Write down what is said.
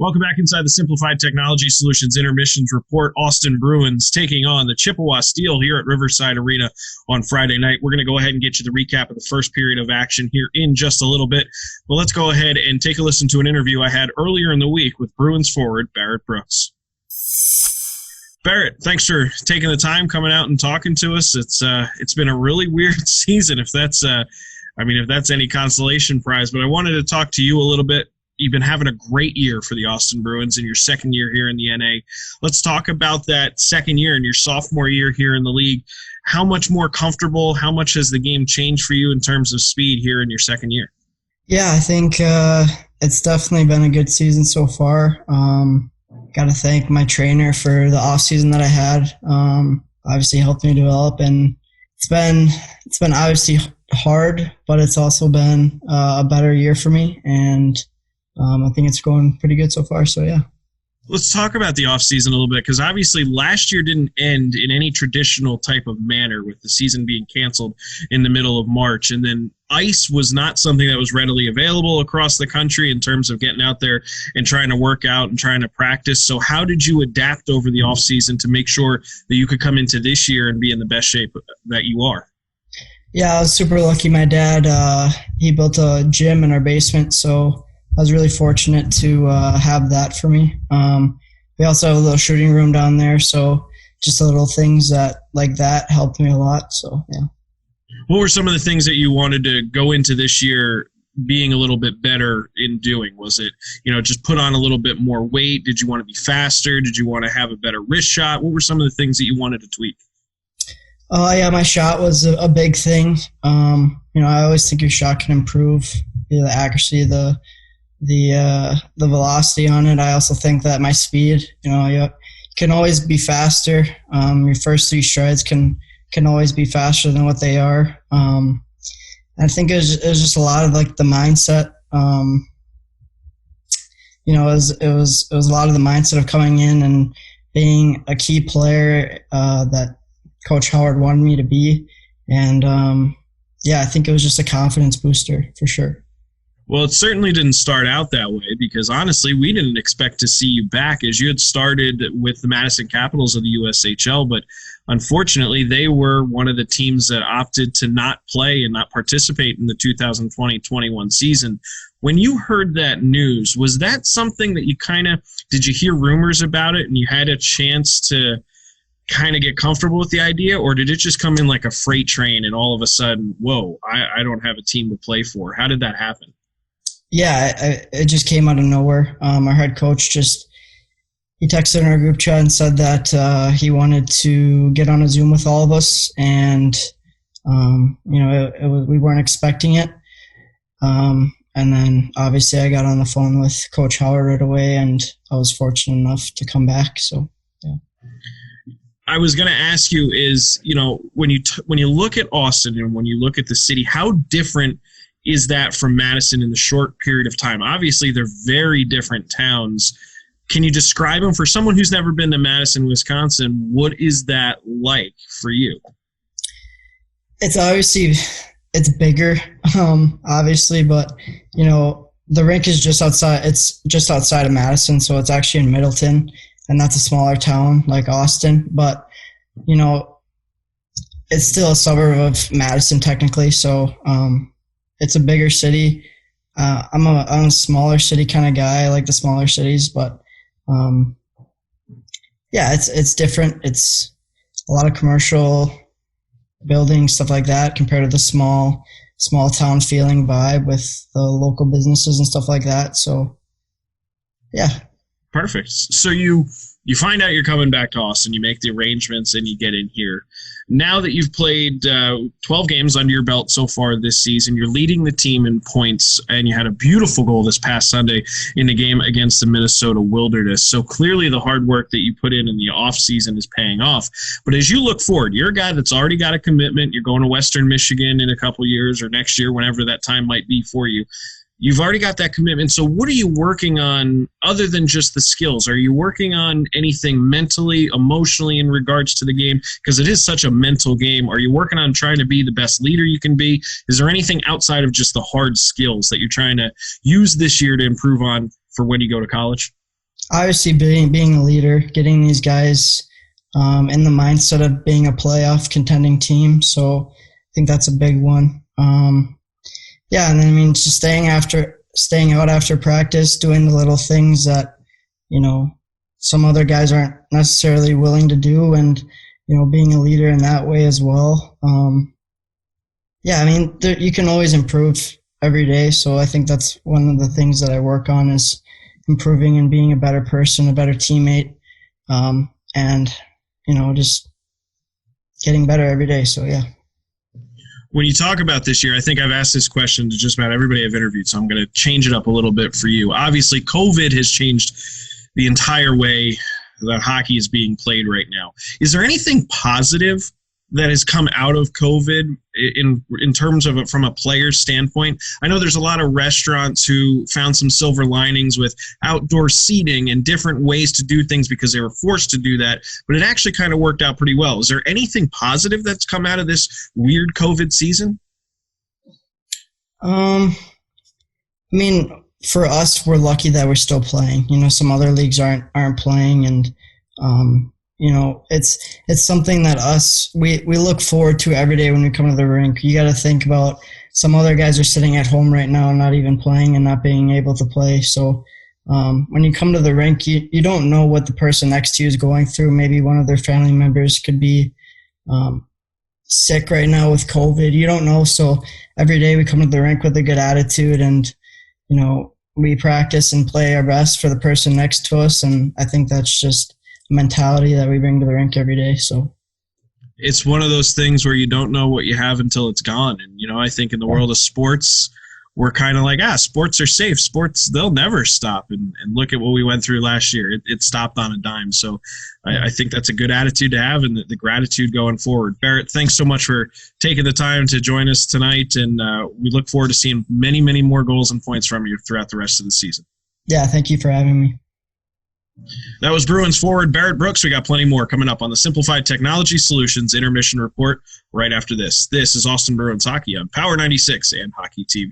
Welcome back inside the Simplified Technology Solutions Intermissions Report. Austin Bruins taking on the Chippewa Steel here at Riverside Arena on Friday night. We're going to go ahead and get you the recap of the first period of action here in just a little bit. But let's go ahead and take a listen to an interview I had earlier in the week with Bruins forward Barrett Brooks. Barrett, thanks for taking the time, coming out and talking to us. It's been a really weird season, if that's any consolation prize. But I wanted to talk to you a little bit. You've been having a great year for the Austin Bruins in your second year here in the NA. Let's talk about that second year and your sophomore year here in the league. How much more comfortable, how much has the game changed for you in terms of speed here in your second year? Yeah, I think it's definitely been a good season so far. Got to thank my trainer for the off season that I had. Obviously helped me develop, and it's been obviously hard, but it's also been a better year for me, and I think it's going pretty good so far, so yeah. Let's talk about the offseason a little bit, because obviously last year didn't end in any traditional type of manner with the season being canceled in the middle of March. And then ice was not something that was readily available across the country in terms of getting out there and trying to work out and trying to practice. So how did you adapt over the offseason to make sure that you could come into this year and be in the best shape that you are? Yeah, I was super lucky. My dad, he built a gym in our basement, so I was really fortunate to have that for me. We also have a little shooting room down there, so just little things like that helped me a lot. So yeah. What were some of the things that you wanted to go into this year being a little bit better in doing? Was it, just put on a little bit more weight? Did you want to be faster? Did you want to have a better wrist shot? What were some of the things that you wanted to tweak? Yeah, my shot was a big thing. I always think your shot can improve, the accuracy, the velocity on it. I also think that my speed, you can always be faster. Your first three strides can always be faster than what they are. I think it was just a lot of like the mindset. It was a lot of the mindset of coming in and being a key player that Coach Howard wanted me to be. And I think it was just a confidence booster for sure. Well, it certainly didn't start out that way, because honestly, we didn't expect to see you back, as you had started with the Madison Capitals of the USHL, but unfortunately, they were one of the teams that opted to not play and not participate in the 2020-21 season. When you heard that news, was that something that you did you hear rumors about it and you had a chance to kind of get comfortable with the idea, or did it just come in like a freight train and all of a sudden, whoa, I don't have a team to play for? How did that happen? Yeah, it just came out of nowhere. Our head coach he texted in our group chat and said that he wanted to get on a Zoom with all of us, and we weren't expecting it. And then obviously I got on the phone with Coach Howard right away, and I was fortunate enough to come back. So yeah. I was going to ask you is, when you look at Austin and when you look at the city, how different is that from Madison in the short period of time? Obviously, they're very different towns. Can you describe them for someone who's never been to Madison, Wisconsin? What is that like for you? It's bigger, obviously, but the rink is just outside. It's just outside of Madison, so it's actually in Middleton, and that's a smaller town like Austin. But it's still a suburb of Madison technically, so. It's a bigger city. I'm a smaller city kind of guy. I like the smaller cities, but it's different. It's a lot of commercial buildings, stuff like that, compared to the small town feeling vibe with the local businesses and stuff like that. So, yeah. Perfect. So you find out you're coming back to Austin, you make the arrangements, and you get in here. Now that you've played 12 games under your belt so far this season, you're leading the team in points, and you had a beautiful goal this past Sunday in the game against the Minnesota Wilderness. So clearly the hard work that you put in the offseason is paying off. But as you look forward, you're a guy that's already got a commitment. You're going to Western Michigan in a couple years or next year, whenever that time might be for you. You've already got that commitment. So what are you working on other than just the skills? Are you working on anything mentally, emotionally in regards to the game? Because it is such a mental game. Are you working on trying to be the best leader you can be? Is there anything outside of just the hard skills that you're trying to use this year to improve on for when you go to college? Obviously, being a leader, getting these guys in the mindset of being a playoff contending team. So I think that's a big one. Yeah, and then I mean, just staying out after practice, doing the little things that some other guys aren't necessarily willing to do, and being a leader in that way as well. Yeah, I mean, you can always improve every day. So I think that's one of the things that I work on is improving and being a better person, a better teammate, and just getting better every day. So yeah. When you talk about this year, I think I've asked this question to just about everybody I've interviewed, so I'm going to change it up a little bit for you. Obviously, COVID has changed the entire way that hockey is being played right now. Is there anything positive that has come out of COVID in terms of from a player's standpoint? I know there's a lot of restaurants who found some silver linings with outdoor seating and different ways to do things because they were forced to do that, but it actually kind of worked out pretty well. Is there anything positive that's come out of this weird COVID season? I mean, for us, we're lucky that we're still playing. Some other leagues aren't playing, and it's something that we look forward to every day when we come to the rink. You got to think about some other guys are sitting at home right now, not even playing and not being able to play. So when you come to the rink, you don't know what the person next to you is going through. Maybe one of their family members could be sick right now with COVID. You don't know. So every day we come to the rink with a good attitude, and we practice and play our best for the person next to us. And I think that's just mentality that we bring to the rink every day. So it's one of those things where you don't know what you have until it's gone. And I think in the world of sports, we're kind of like, sports are safe. Sports, they'll never stop. And look at what we went through last year. It stopped on a dime. So I think that's a good attitude to have, and the gratitude going forward. Barrett, thanks so much for taking the time to join us tonight. And we look forward to seeing many, many more goals and points from you throughout the rest of the season. Yeah, thank you for having me. That was Bruins forward Barrett Brooks. We got plenty more coming up on the Simplified Technology Solutions Intermission Report right after this. This is Austin Bruins Hockey on Power 96 and Hockey TV.